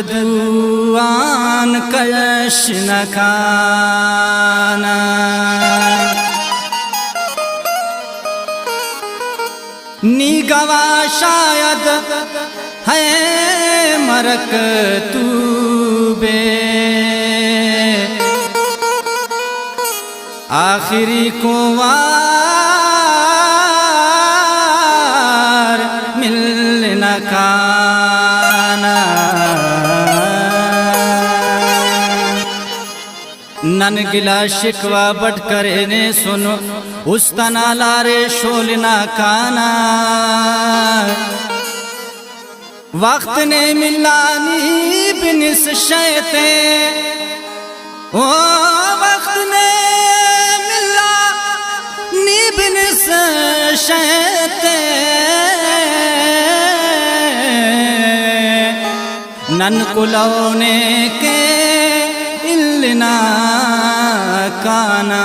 दुआन कयश न खाना निगवा शायद है मरक तू बे आखिरी को वार मिल न खाना नन गिला शिकवा बट करे ने सुनो उस तना लारे शोलना काना वक्त ने मिलानी बिनिस शैते ओ वक्त ने मिला नी बिनिस शैते नन कुलौने के इल्लना काना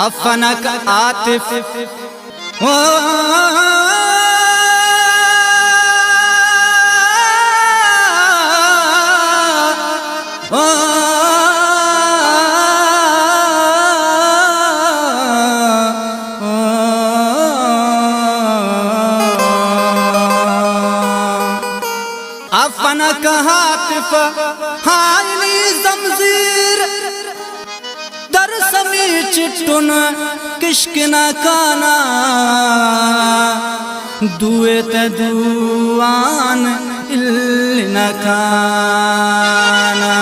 अफनक आतिफ ओ अफनक हातिफ हायनी जमजीर दर समी चिट्टुन किश्किना काना दुए ते दुआन इल्लना काना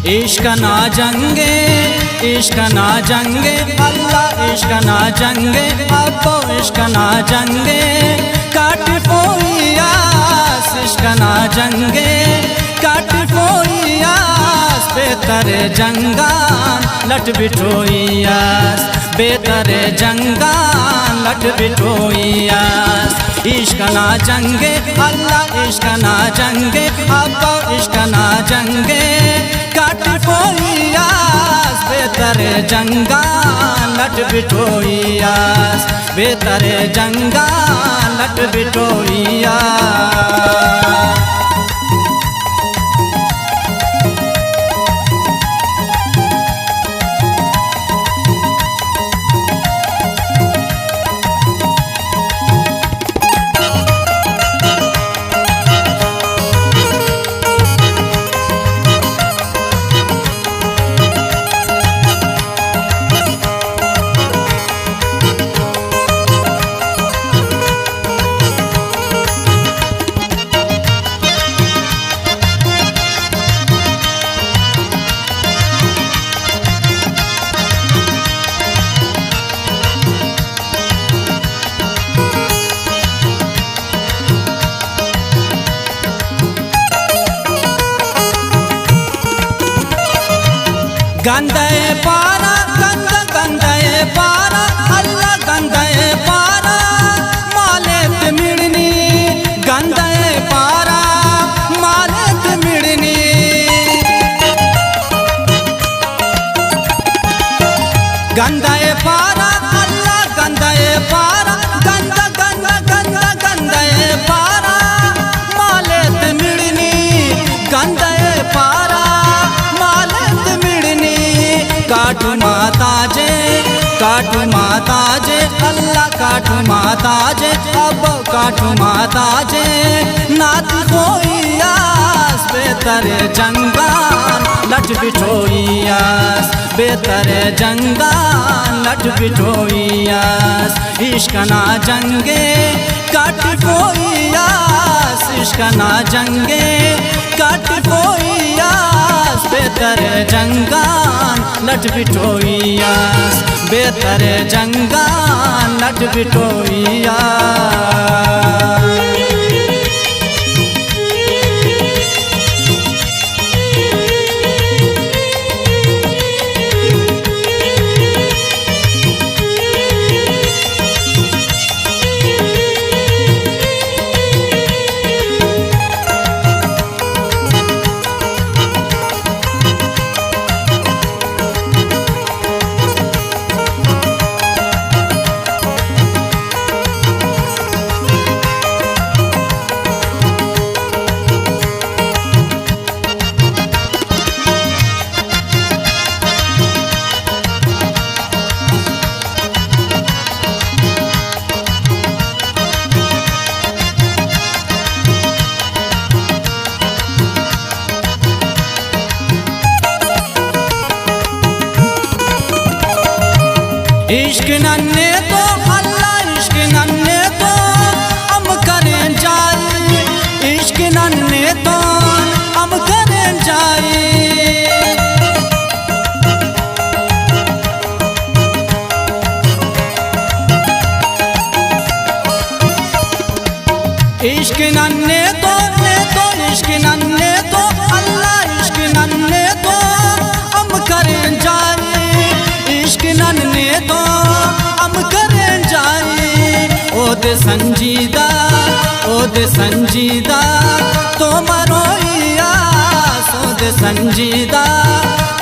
इश्क ना जंगे इश्क ना जंगे अल्लाह इश्क ना जंगे अब्बो इश्क ना जंगे काट पोयास इश्क ना जंगे काट पोयास बेतरे जंगान लट बिठोयास बेतरे जंगान लट बिठोयास इश्क ना जंगे अल्लाह इश्क ना जंगे अब्बो इश्क ना जंगे काट पोयास बेतरे जंगान लट बिठोयास बेतरे जंगान लट बिठोयास गंदे पारा गंद गंदे पारा अल्लाह गंदे पारा मालेत मिड़नी गंदे पारा मालेत मिड़नी गंदाए पारा अल्लाह गंदाए पारा गंदा गंदा गंदा गंदाए पारा मालेत मिड़नी गंदाए पारा मालेत मिड़नी काटू माता जे अल्लाह काटू माता जे अब काटू माता जे नात खोइयास बेतरे जंगान लट बिठोइयास बेतरे जंगान लट बिठोइयास इश्क ना जंगे काट खोइयास इश्क ना जंगे काट खोइयास बेतरे जंगान लट बिठोइयास बेतरे जंगान लट बिठोइयास। इश्क नन्हे तो अल्लाह इश्क नन्हे तो हम करें जाए इश्क नन्हे तो हम करें जाए इश्क नन्हे तो इश्क नन्हे तो अल्लाह इश्क नन्हे तो हम करें जाए इश्क नन्हे तो हम करें जाए ओदे संजीदा तो मरोइयास ओदे संजीदा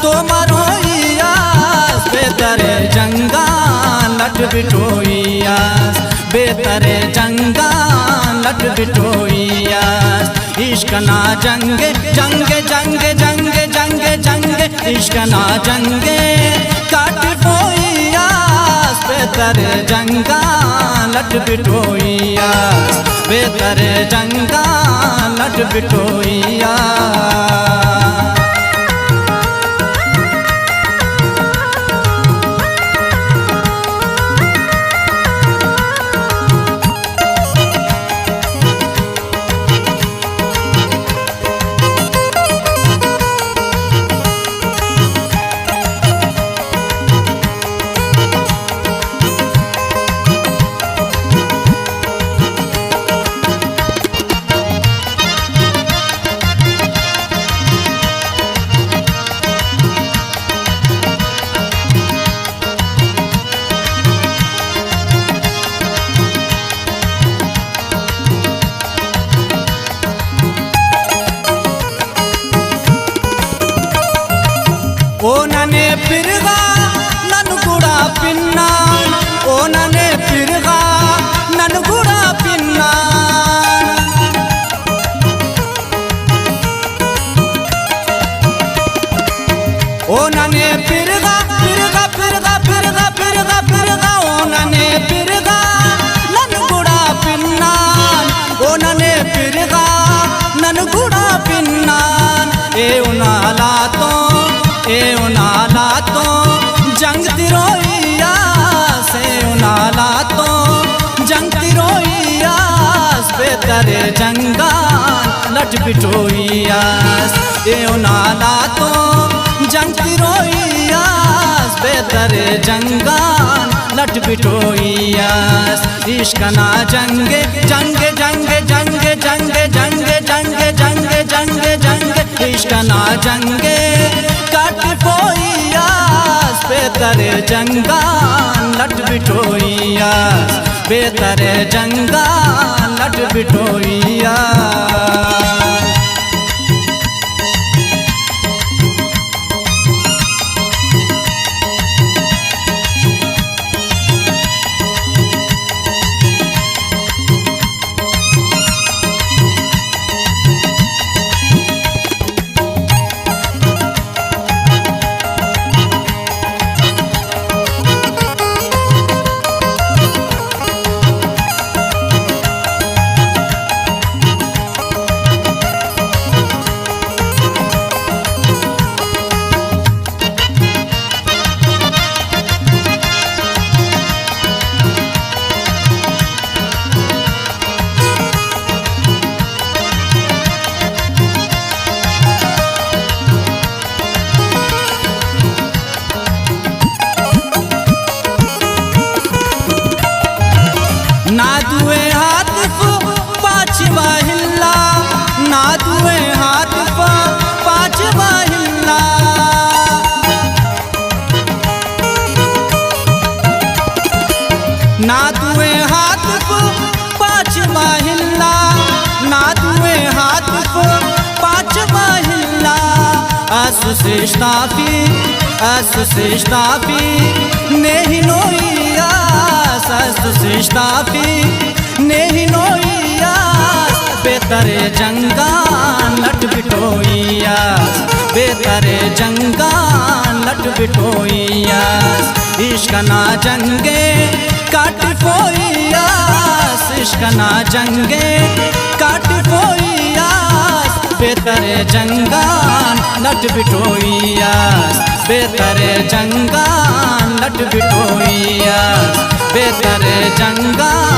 तो मरोइयास बेतरे जंगान लट बिठोइयास बेतरे जंगान लट बिठोइयास इश्क ना जंगे जंगे जंगे जंगे जंगे जंगे इश्क ना जंगे काट खोइयास बेतरे जंगान लट बिठोइयास बेतरे जंगान लट बिठोइयास। ओ नने पिरगा ननगुड़ा पिन्ना ओ नने पिरगा ननगुड़ा पिन्ना ओ नने पिरगा पिरगा पिरगा पिरगा पिरगा पिरगा ओ नने पिरगा ननगुड़ा पिन्ना ओ नने पिरगा ननगुड़ा पिन्ना ए उनाला तो जंग तिरोइयास उनाला तो जंग तिरोइयास बेतरे जंगान लट बिठोइयास उनाला तो जंग तिरोइयास बेतरे जंगान लट बिठोइयास इश्क ना जंगे जंगे जंगे जंगे जंगे जंगे जंगे जंगे जंगे जंगे इश्क ना जंगे काट खोइयास बेतरे जंगान लट बिठोइयास बेतरे जंगान लट बिठोइयास। se stafi nehi noiyas se stafi nehi noiyas betare jangan lat bitoiyas betare jangan lat bitoiyas ishq na jange kat koiyas ishq na jange kat koiyas betare jangan lat bitoiyas betare jangan lat bitoiyas betare jangan